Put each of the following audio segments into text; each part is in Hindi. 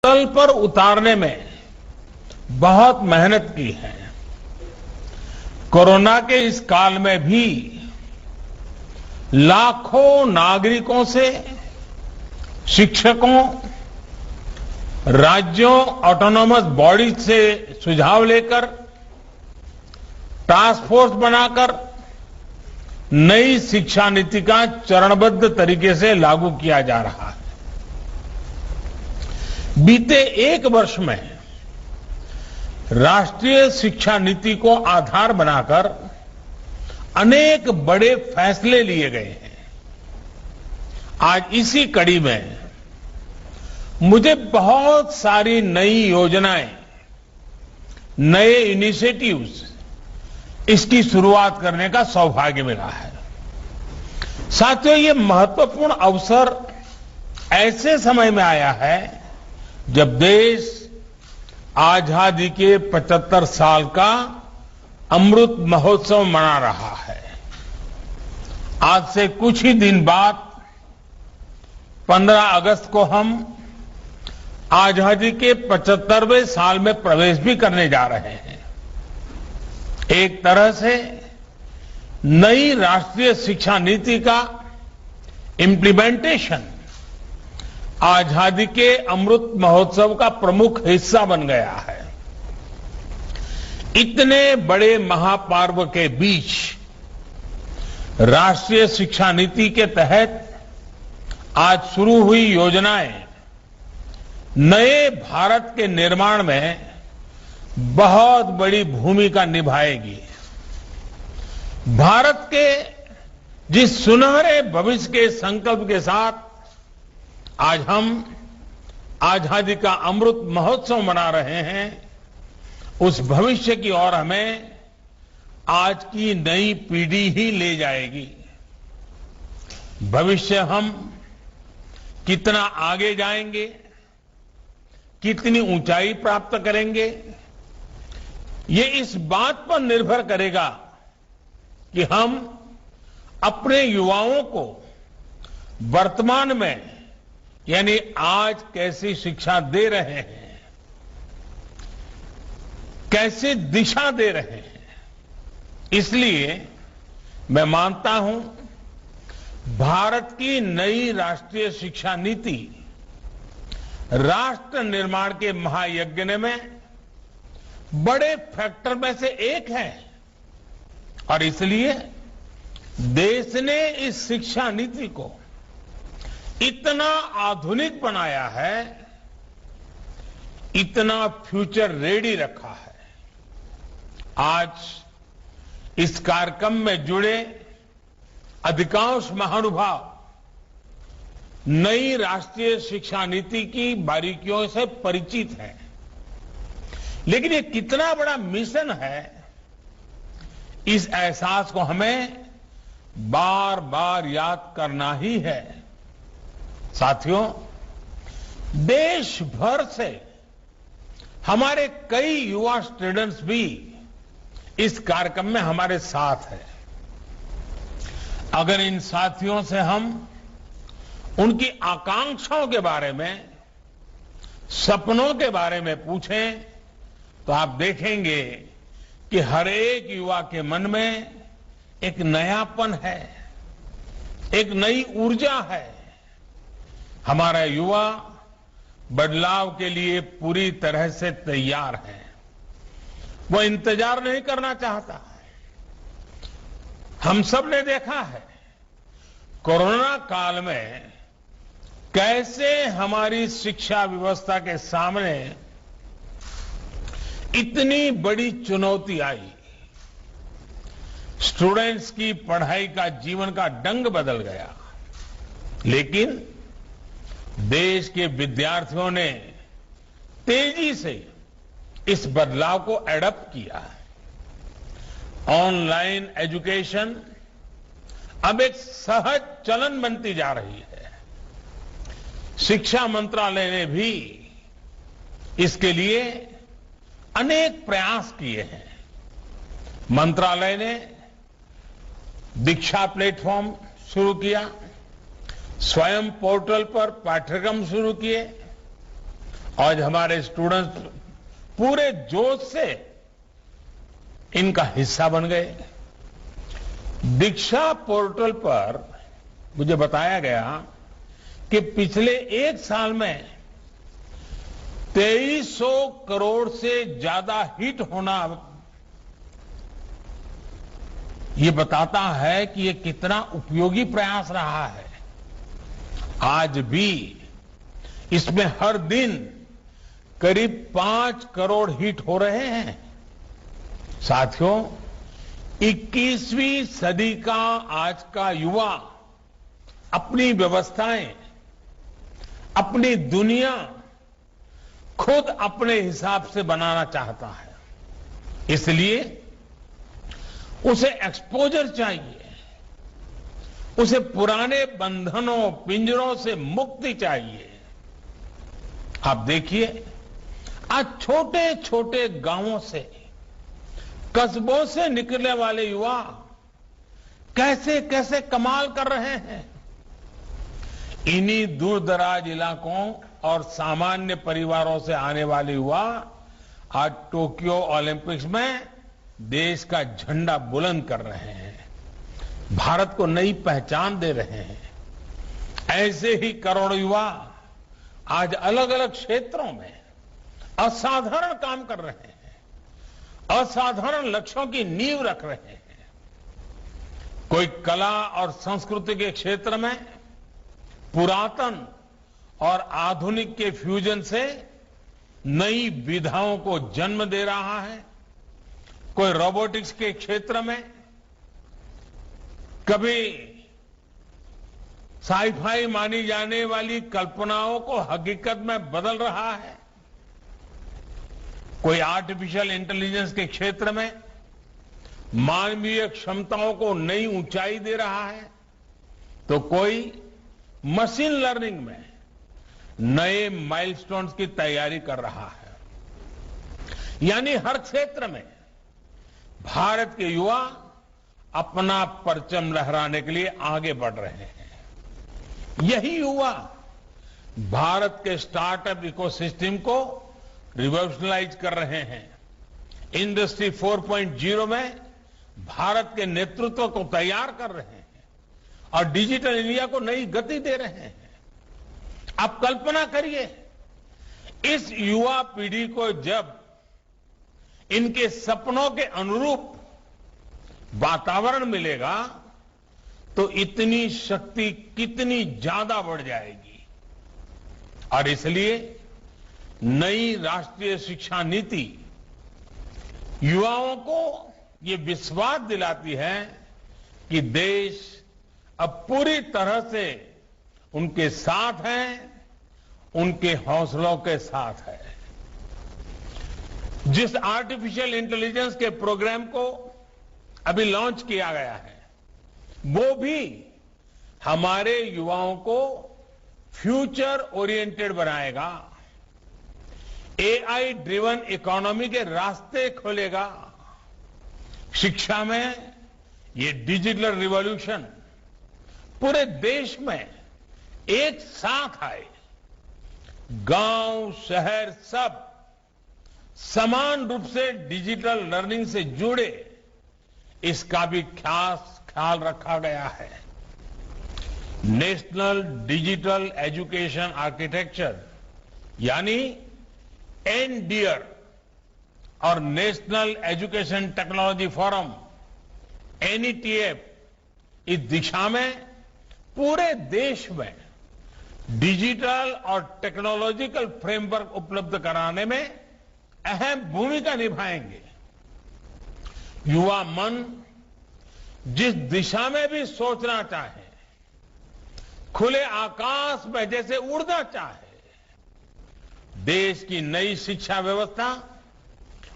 तल पर उतारने में बहुत मेहनत की है। कोरोना के इस काल में भी लाखों नागरिकों से, शिक्षकों, राज्यों, ऑटोनॉमस बॉडीज से सुझाव लेकर, टास्क फोर्स बनाकर नई शिक्षा नीति का चरणबद्ध तरीके से लागू किया जा रहा है। बीते एक वर्ष में राष्ट्रीय शिक्षा नीति को आधार बनाकर अनेक बड़े फैसले लिए गए हैं। आज इसी कड़ी में मुझे बहुत सारी नई योजनाएं, नए इनिशिएटिव्स, इसकी शुरुआत करने का सौभाग्य मिला है। साथियों, ये महत्वपूर्ण अवसर ऐसे समय में आया है जब देश आजादी के 75 साल का अमृत महोत्सव मना रहा है। आज से कुछ ही दिन बाद 15 अगस्त को हम आजादी के 75वें साल में प्रवेश भी करने जा रहे हैं। एक तरह से नई राष्ट्रीय शिक्षा नीति का इम्प्लीमेंटेशन आजादी के अमृत महोत्सव का प्रमुख हिस्सा बन गया है। इतने बड़े महापर्व के बीच राष्ट्रीय शिक्षा नीति के तहत आज शुरू हुई योजनाएं नए भारत के निर्माण में बहुत बड़ी भूमिका निभाएगी। भारत के जिस सुनहरे भविष्य के संकल्प के साथ आज हम आजादी का अमृत महोत्सव मना रहे हैं, उस भविष्य की ओर हमें आज की नई पीढ़ी ही ले जाएगी। भविष्य हम कितना आगे जाएंगे, कितनी ऊंचाई प्राप्त करेंगे, ये इस बात पर निर्भर करेगा कि हम अपने युवाओं को वर्तमान में यानी आज कैसी शिक्षा दे रहे हैं, कैसी दिशा दे रहे हैं। इसलिए मैं मानता हूं भारत की नई राष्ट्रीय शिक्षा नीति राष्ट्र निर्माण के महायज्ञ में बड़े फैक्टर में से एक है और इसलिए देश ने इस शिक्षा नीति को इतना आधुनिक बनाया है, इतना फ्यूचर रेडी रखा है। आज इस कार्यक्रम में जुड़े अधिकांश महानुभाव नई राष्ट्रीय शिक्षा नीति की बारीकियों से परिचित हैं, लेकिन ये कितना बड़ा मिशन है, इस एहसास को हमें बार बार याद करना ही है। साथियों, देश भर से हमारे कई युवा स्टूडेंट्स भी इस कार्यक्रम में हमारे साथ हैं। अगर इन साथियों से हम उनकी आकांक्षाओं के बारे में, सपनों के बारे में पूछें तो आप देखेंगे कि हर एक युवा के मन में एक नयापन है, एक नई ऊर्जा है। हमारा युवा बदलाव के लिए पूरी तरह से तैयार है। वो इंतजार नहीं करना चाहता। हम सब ने देखा है कोरोना काल में कैसे हमारी शिक्षा व्यवस्था के सामने इतनी बड़ी चुनौती आई। स्टूडेंट्स की पढ़ाई का, जीवन का ढंग बदल गया, लेकिन देश के विद्यार्थियों ने तेजी से इस बदलाव को एडॉप्ट किया। ऑनलाइन एजुकेशन अब एक सहज चलन बनती जा रही है। शिक्षा मंत्रालय ने भी इसके लिए अनेक प्रयास किए हैं। मंत्रालय ने दीक्षा प्लेटफॉर्म शुरू किया, स्वयं पोर्टल पर पाठ्यक्रम शुरू किए आज हमारे स्टूडेंट्स पूरे जोश से इनका हिस्सा बन गए। दीक्षा पोर्टल पर मुझे बताया गया कि पिछले एक साल में 2300 करोड़ से ज्यादा हिट होना ये बताता है कि ये कितना उपयोगी प्रयास रहा है। आज भी इसमें हर दिन करीब 5 करोड़ हिट हो रहे हैं। साथियों, 21वीं सदी का आज का युवा अपनी व्यवस्थाएं, अपनी दुनिया खुद अपने हिसाब से बनाना चाहता है। इसलिए उसे एक्सपोजर चाहिए, उसे पुराने बंधनों, पिंजरों से मुक्ति चाहिए। आप देखिए, आज छोटे छोटे गांवों से, कस्बों से निकलने वाले युवा कैसे कैसे कमाल कर रहे हैं। इन्हीं दूर दराज इलाकों और सामान्य परिवारों से आने वाले युवा आज टोक्यो ओलंपिक्स में देश का झंडा बुलंद कर रहे हैं, भारत को नई पहचान दे रहे हैं। ऐसे ही करोड़ों युवा आज अलग अलग क्षेत्रों में असाधारण काम कर रहे हैं, असाधारण लक्ष्यों की नींव रख रहे हैं। कोई कला और संस्कृति के क्षेत्र में पुरातन और आधुनिक के फ्यूजन से नई विधाओं को जन्म दे रहा है। कोई रोबोटिक्स के क्षेत्र में कभी साइफाई मानी जाने वाली कल्पनाओं को हकीकत में बदल रहा है। कोई आर्टिफिशियल इंटेलिजेंस के क्षेत्र में मानवीय क्षमताओं को नई ऊंचाई दे रहा है, तो कोई मशीन लर्निंग में नए माइलस्टोन्स की तैयारी कर रहा है। यानी हर क्षेत्र में भारत के युवा अपना परचम लहराने के लिए आगे बढ़ रहे हैं। यही युवा भारत के स्टार्टअप इकोसिस्टम को रिवॉल्यूशनलाइज कर रहे हैं। इंडस्ट्री 4.0 में भारत के नेतृत्व को तैयार कर रहे हैं और डिजिटल इंडिया को नई गति दे रहे हैं। आप कल्पना करिए, इस युवा पीढ़ी को जब इनके सपनों के अनुरूप वातावरण मिलेगा तो इतनी शक्ति कितनी ज्यादा बढ़ जाएगी। और इसलिए नई राष्ट्रीय शिक्षा नीति युवाओं को ये विश्वास दिलाती है कि देश अब पूरी तरह से उनके साथ है, उनके हौसलों के साथ है। जिस आर्टिफिशियल इंटेलिजेंस के प्रोग्राम को अभी लॉन्च किया गया है, वो भी हमारे युवाओं को फ्यूचर ओरिएंटेड बनाएगा, एआई ड्रिवन इकोनॉमी के रास्ते खोलेगा। शिक्षा में ये डिजिटल रिवॉल्यूशन पूरे देश में एक साथ आए, गांव, शहर सब समान रूप से डिजिटल लर्निंग से जुड़े, इसका भी खास ख्याल रखा गया है। नेशनल डिजिटल एजुकेशन आर्किटेक्चर यानी एनडीआर और national education technology forum NETF इस दिशा में पूरे देश में डिजिटल और टेक्नोलॉजिकल फ्रेमवर्क उपलब्ध कराने में अहम भूमिका निभाएंगे। युवा मन जिस दिशा में भी सोचना चाहे, खुले आकाश में जैसे उड़ना चाहे, देश की नई शिक्षा व्यवस्था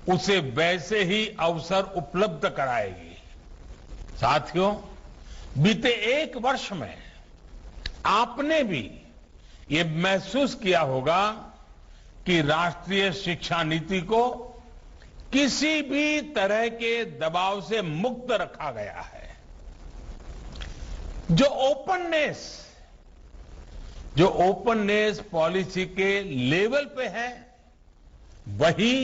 उसे वैसे ही अवसर उपलब्ध कराएगी। साथियों, बीते एक वर्ष में आपने भी ये महसूस किया होगा कि राष्ट्रीय शिक्षा नीति को किसी भी तरह के दबाव से मुक्त रखा गया है। जो ओपननेस, जो ओपननेस पॉलिसी के लेवल पे है, वही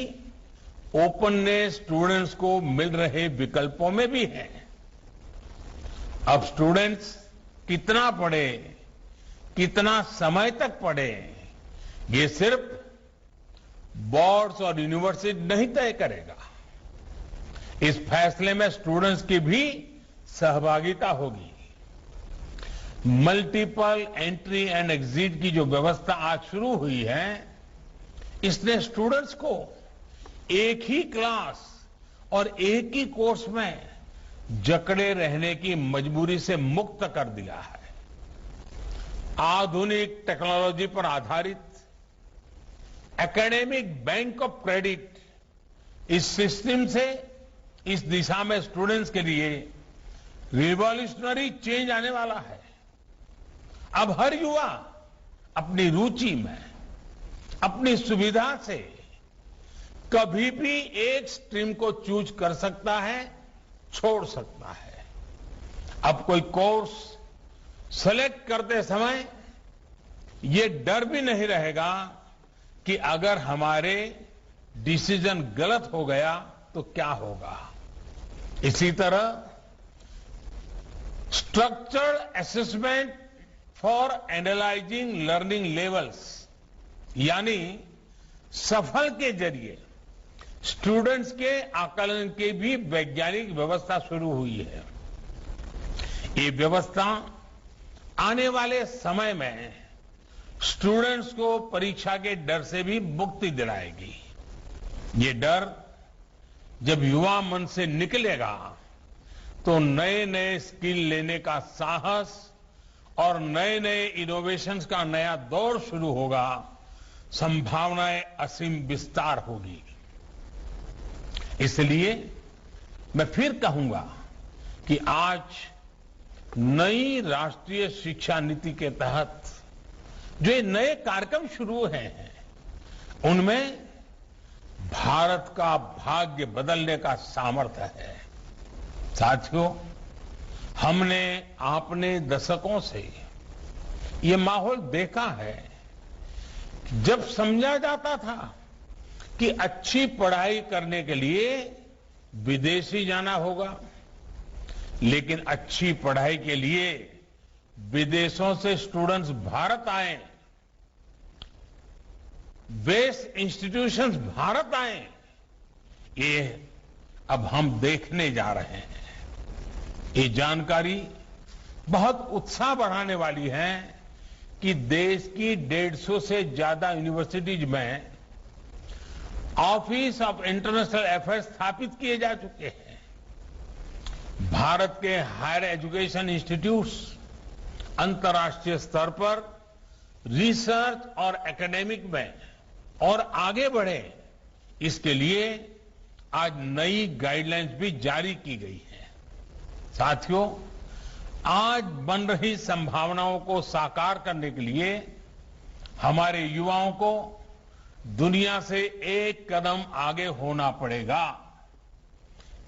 ओपननेस स्टूडेंट्स को मिल रहे विकल्पों में भी है। अब स्टूडेंट्स कितना पढ़े, कितना समय तक पढ़े, ये सिर्फ बोर्ड्स और यूनिवर्सिटी नहीं तय करेगा। इस फैसले में स्टूडेंट्स की भी सहभागिता होगी। मल्टीपल एंट्री एंड एग्जिट की जो व्यवस्था आज शुरू हुई है, इसने स्टूडेंट्स को एक ही क्लास और एक ही कोर्स में जकड़े रहने की मजबूरी से मुक्त कर दिया है। आधुनिक टेक्नोलॉजी पर आधारित एकेडमिक बैंक ऑफ क्रेडिट, इस सिस्टम से इस दिशा में स्टूडेंट्स के लिए रिवॉल्यूशनरी चेंज आने वाला है। अब हर युवा अपनी रुचि में, अपनी सुविधा से कभी भी एक स्ट्रीम को चूज कर सकता है, छोड़ सकता है। अब कोई कोर्स सेलेक्ट करते समय ये डर भी नहीं रहेगा कि अगर हमारे डिसीजन गलत हो गया तो क्या होगा। इसी तरह structured assessment for analysing learning levels, यानी सफल के जरिए स्टूडेंट्स के आकलन की भी वैज्ञानिक व्यवस्था शुरू हुई है। ये व्यवस्था आने वाले समय में स्टूडेंट्स को परीक्षा के डर से भी मुक्ति दिलाएगी। ये डर जब युवा मन से निकलेगा तो नए नए स्किल लेने का साहस और नए नए इनोवेशंस का नया दौर शुरू होगा, संभावनाएं असीम विस्तार होगी। इसलिए मैं फिर कहूंगा कि आज नई राष्ट्रीय शिक्षा नीति के तहत जो ये नए कार्यक्रम शुरू हैं, उनमें भारत का भाग्य बदलने का सामर्थ्य है। साथियों, हमने आपने दशकों से ये माहौल देखा है। जब समझा जाता था कि अच्छी पढ़ाई करने के लिए विदेशी जाना होगा, लेकिन अच्छी पढ़ाई के लिए विदेशों से स्टूडेंट्स भारत आए, बेस्ट इंस्टीट्यूशंस भारत आए, ये अब हम देखने जा रहे हैं। ये जानकारी बहुत उत्साह बढ़ाने वाली है कि देश की 150 से ज्यादा यूनिवर्सिटीज में ऑफिस ऑफ इंटरनेशनल अफेयर्स स्थापित किए जा चुके हैं। भारत के हायर एजुकेशन इंस्टीट्यूट्स अंतर्राष्ट्रीय स्तर पर रिसर्च और एकेडमिक में और आगे बढ़े, इसके लिए आज नई गाइडलाइंस भी जारी की गई है। साथियों, आज बन रही संभावनाओं को साकार करने के लिए हमारे युवाओं को दुनिया से एक कदम आगे होना पड़ेगा।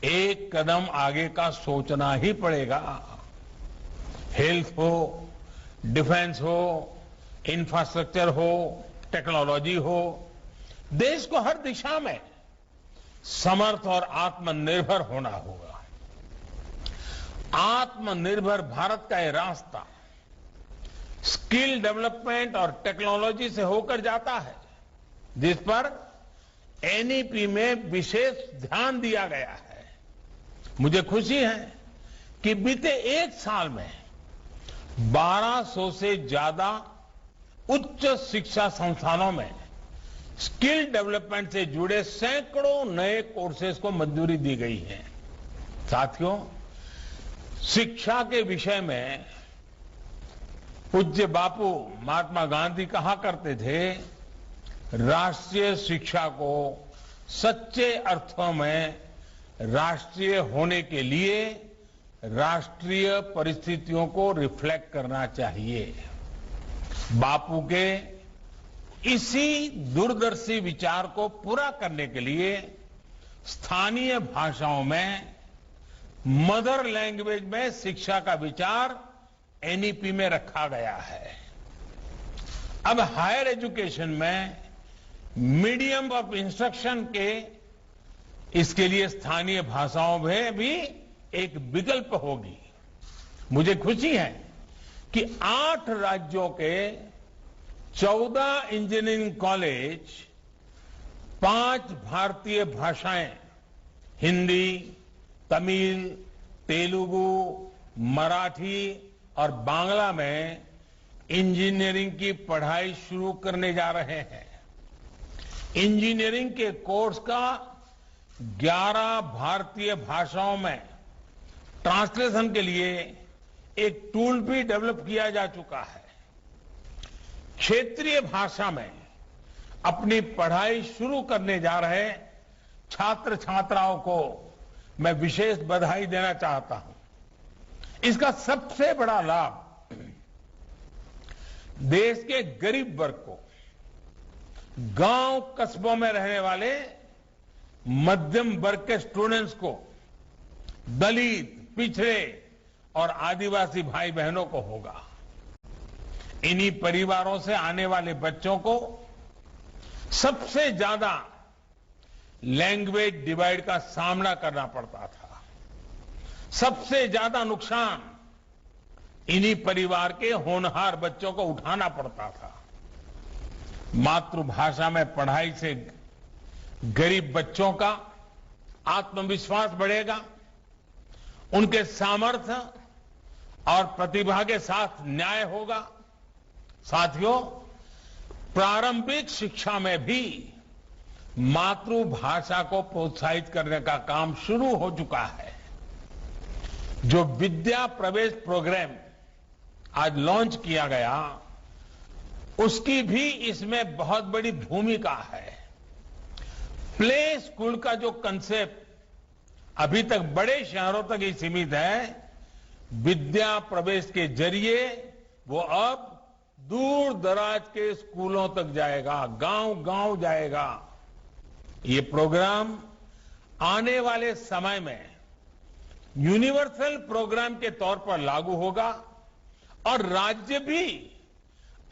एक कदम आगे का सोचना ही पड़ेगा। हेल्थ हो, डिफेंस हो, इंफ्रास्ट्रक्चर हो, टेक्नोलॉजी हो, देश को हर दिशा में समर्थ और आत्मनिर्भर होना होगा। आत्मनिर्भर भारत का ये रास्ता स्किल डेवलपमेंट और टेक्नोलॉजी से होकर जाता है, जिस पर एनईपी में विशेष ध्यान दिया गया है। मुझे खुशी है कि बीते एक साल में 1200 से ज्यादा उच्च शिक्षा संस्थानों में स्किल डेवलपमेंट से जुड़े सैकड़ों नए कोर्सेज को मंजूरी दी गई है। साथियों, शिक्षा के विषय में पूज्य बापू महात्मा गांधी कहा करते थे, राष्ट्रीय शिक्षा को सच्चे अर्थों में राष्ट्रीय होने के लिए राष्ट्रीय परिस्थितियों को रिफ्लेक्ट करना चाहिए। बापू के इसी दूरदर्शी विचार को पूरा करने के लिए स्थानीय भाषाओं में मदर लैंग्वेज में शिक्षा का विचार एनईपी में रखा गया है। अब हायर एजुकेशन में मीडियम ऑफ इंस्ट्रक्शन के इसके लिए स्थानीय भाषाओं में भी एक विकल्प होगी। मुझे खुशी है कि 8 राज्यों के 14 इंजीनियरिंग कॉलेज 5 भारतीय भाषाएं हिंदी, तमिल, तेलुगु, मराठी और बांग्ला में इंजीनियरिंग की पढ़ाई शुरू करने जा रहे हैं। इंजीनियरिंग के कोर्स का 11 भारतीय भाषाओं में ट्रांसलेशन के लिए एक टूल भी डेवलप किया जा चुका है। क्षेत्रीय भाषा में अपनी पढ़ाई शुरू करने जा रहे छात्र छात्राओं को मैं विशेष बधाई देना चाहता हूं। इसका सबसे बड़ा लाभ देश के गरीब वर्ग को, गांव कस्बों में रहने वाले मध्यम वर्ग के स्टूडेंट्स को, दलित, पिछड़े और आदिवासी भाई बहनों को होगा। इन्हीं परिवारों से आने वाले बच्चों को सबसे ज्यादा लैंग्वेज डिवाइड का सामना करना पड़ता था। सबसे ज्यादा नुकसान इन्हीं परिवार के होनहार बच्चों को उठाना पड़ता था। मातृभाषा में पढ़ाई से गरीब बच्चों का आत्मविश्वास बढ़ेगा, उनके सामर्थ्य और प्रतिभा के साथ न्याय होगा। साथियों, प्रारंभिक शिक्षा में भी मातृभाषा को प्रोत्साहित करने का काम शुरू हो चुका है। जो विद्या प्रवेश प्रोग्राम आज लॉन्च किया गया, उसकी भी इसमें बहुत बड़ी भूमिका है। प्ले स्कूल का जो कंसेप्ट अभी तक बड़े शहरों तक ही सीमित है, विद्या प्रवेश के जरिए वो अब दूर दराज के स्कूलों तक जाएगा, गांव-गांव जाएगा। ये प्रोग्राम आने वाले समय में यूनिवर्सल प्रोग्राम के तौर पर लागू होगा और राज्य भी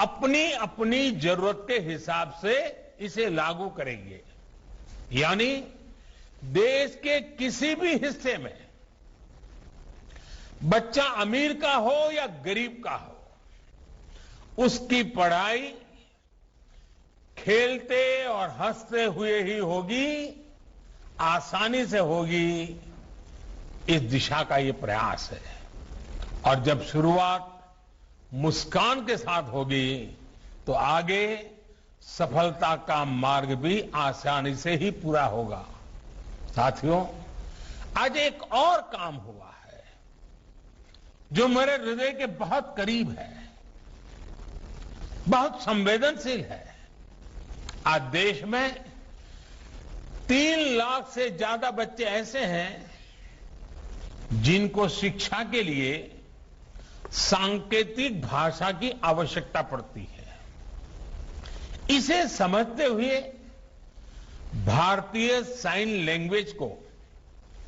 अपनी अपनी जरूरत के हिसाब से इसे लागू करेंगे। यानी देश के किसी भी हिस्से में बच्चा अमीर का हो या गरीब का हो, उसकी पढ़ाई खेलते और हंसते हुए ही होगी, आसानी से होगी। इस दिशा का ये प्रयास है और जब शुरुआत मुस्कान के साथ होगी तो आगे सफलता का मार्ग भी आसानी से ही पूरा होगा। साथियों, आज एक और काम हुआ है जो मेरे हृदय के बहुत करीब है, बहुत संवेदनशील है। आज देश में 3 लाख से ज्यादा बच्चे ऐसे हैं जिनको शिक्षा के लिए सांकेतिक भाषा की आवश्यकता पड़ती है। इसे समझते हुए भारतीय साइन लैंग्वेज को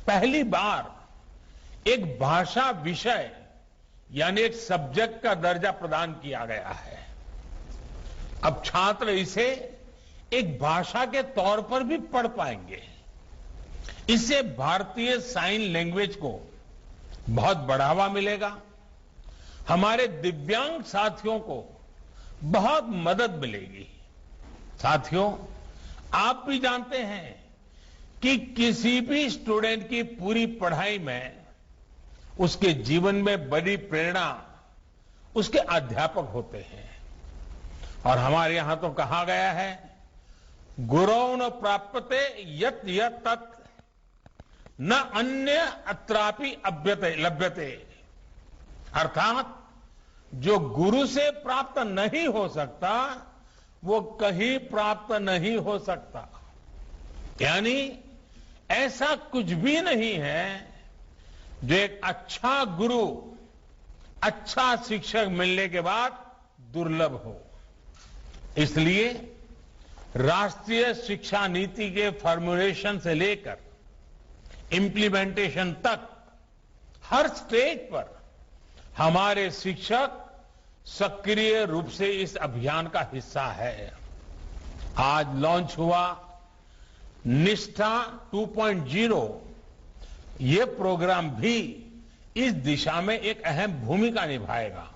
पहली बार एक भाषा विषय यानी एक सब्जेक्ट का दर्जा प्रदान किया गया है। अब छात्र इसे एक भाषा के तौर पर भी पढ़ पाएंगे। इससे भारतीय साइन लैंग्वेज को बहुत बढ़ावा मिलेगा। हमारे दिव्यांग साथियों को बहुत मदद मिलेगी। साथियों, आप भी जानते हैं कि किसी भी स्टूडेंट की पूरी पढ़ाई में उसके जीवन में बड़ी प्रेरणा उसके अध्यापक होते हैं। और हमारे यहां तो कहा गया है, गुरौ न प्राप्यते यत् यत् तत् न अन्य अत्रापि लभ्यते। अर्थात जो गुरु से प्राप्त नहीं हो सकता वो कहीं प्राप्त नहीं हो सकता। यानी ऐसा कुछ भी नहीं है जो एक अच्छा गुरु, अच्छा शिक्षक मिलने के बाद दुर्लभ हो। इसलिए राष्ट्रीय शिक्षा नीति के फॉर्मुलेशन से लेकर इंप्लीमेंटेशन तक हर स्टेज पर हमारे शिक्षक सक्रिय रूप से इस अभियान का हिस्सा है। आज लॉन्च हुआ निष्ठा 2.0 ये प्रोग्राम भी इस दिशा में एक अहम भूमिका निभाएगा।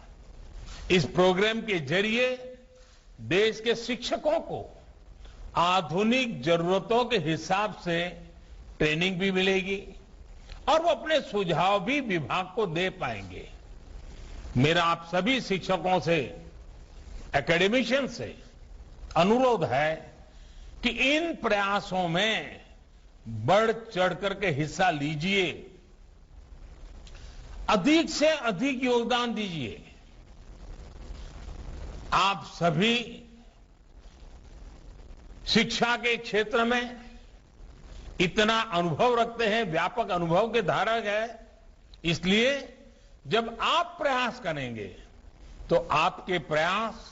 इस प्रोग्राम के जरिए देश के शिक्षकों को आधुनिक जरूरतों के हिसाब से ट्रेनिंग भी मिलेगी और वो अपने सुझाव भी विभाग को दे पाएंगे। मेरा आप सभी शिक्षकों से, एकेडमिशियन से अनुरोध है कि इन प्रयासों में बढ़ चढ़ करके हिस्सा लीजिए, अधिक से अधिक योगदान दीजिए। आप सभी शिक्षा के क्षेत्र में इतना अनुभव रखते हैं, व्यापक अनुभव के धारक है, इसलिए जब आप प्रयास करेंगे तो आपके प्रयास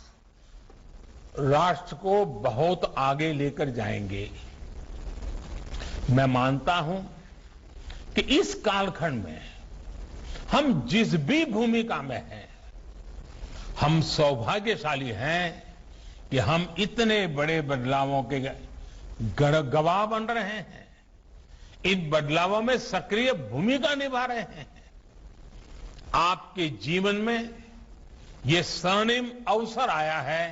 राष्ट्र को बहुत आगे लेकर जाएंगे। मैं मानता हूं कि इस कालखंड में हम जिस भी भूमिका में हैं, हम सौभाग्यशाली हैं कि हम इतने बड़े बदलावों के गवाह बन रहे हैं, इन बदलावों में सक्रिय भूमिका निभा रहे हैं। आपके जीवन में ये स्वर्णिम अवसर आया है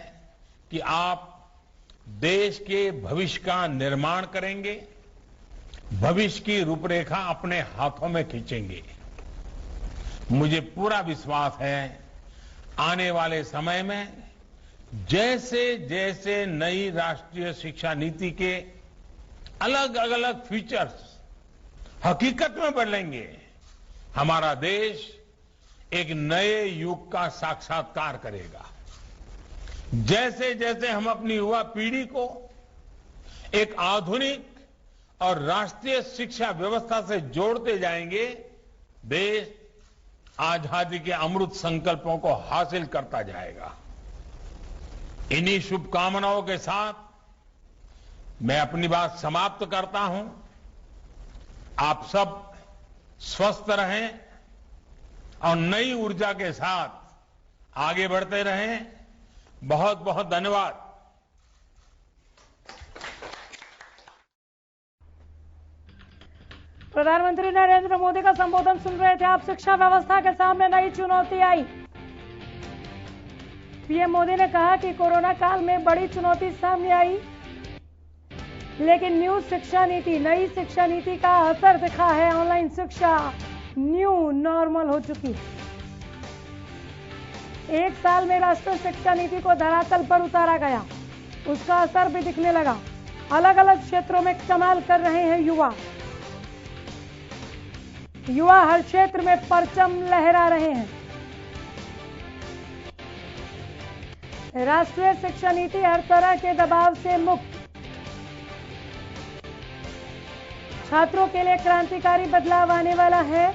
कि आप देश के भविष्य का निर्माण करेंगे, भविष्य की रूपरेखा अपने हाथों में खींचेंगे। मुझे पूरा विश्वास है आने वाले समय में जैसे जैसे नई राष्ट्रीय शिक्षा नीति के अलग अलग फीचर्स हकीकत में बदलेंगे, हमारा देश एक नए युग का साक्षात्कार करेगा। जैसे जैसे हम अपनी युवा पीढ़ी को एक आधुनिक और राष्ट्रीय शिक्षा व्यवस्था से जोड़ते जाएंगे, देश आजादी के अमृत संकल्पों को हासिल करता जाएगा। इन्हीं शुभकामनाओं के साथ मैं अपनी बात समाप्त करता हूं। आप सब स्वस्थ रहें और नई ऊर्जा के साथ आगे बढ़ते रहें। बहुत बहुत धन्यवाद। प्रधानमंत्री नरेंद्र मोदी का संबोधन सुन रहे थे आप। शिक्षा व्यवस्था के सामने नई चुनौती आई। पीएम मोदी ने कहा कि कोरोना काल में बड़ी चुनौती सामने आई, लेकिन न्यू शिक्षा नीति, नई शिक्षा नीति का असर दिखा है। ऑनलाइन शिक्षा न्यू नॉर्मल हो चुकी। एक साल में राष्ट्रीय शिक्षा नीति को धरातल पर उतारा गया, उसका असर भी दिखने लगा। अलग अलग क्षेत्रों में कमाल कर रहे हैं युवा। युवा हर क्षेत्र में परचम लहरा रहे हैं। राष्ट्रीय शिक्षा नीति हर तरह के दबाव से मुक्त, छात्रों के लिए क्रांतिकारी बदलाव आने वाला है।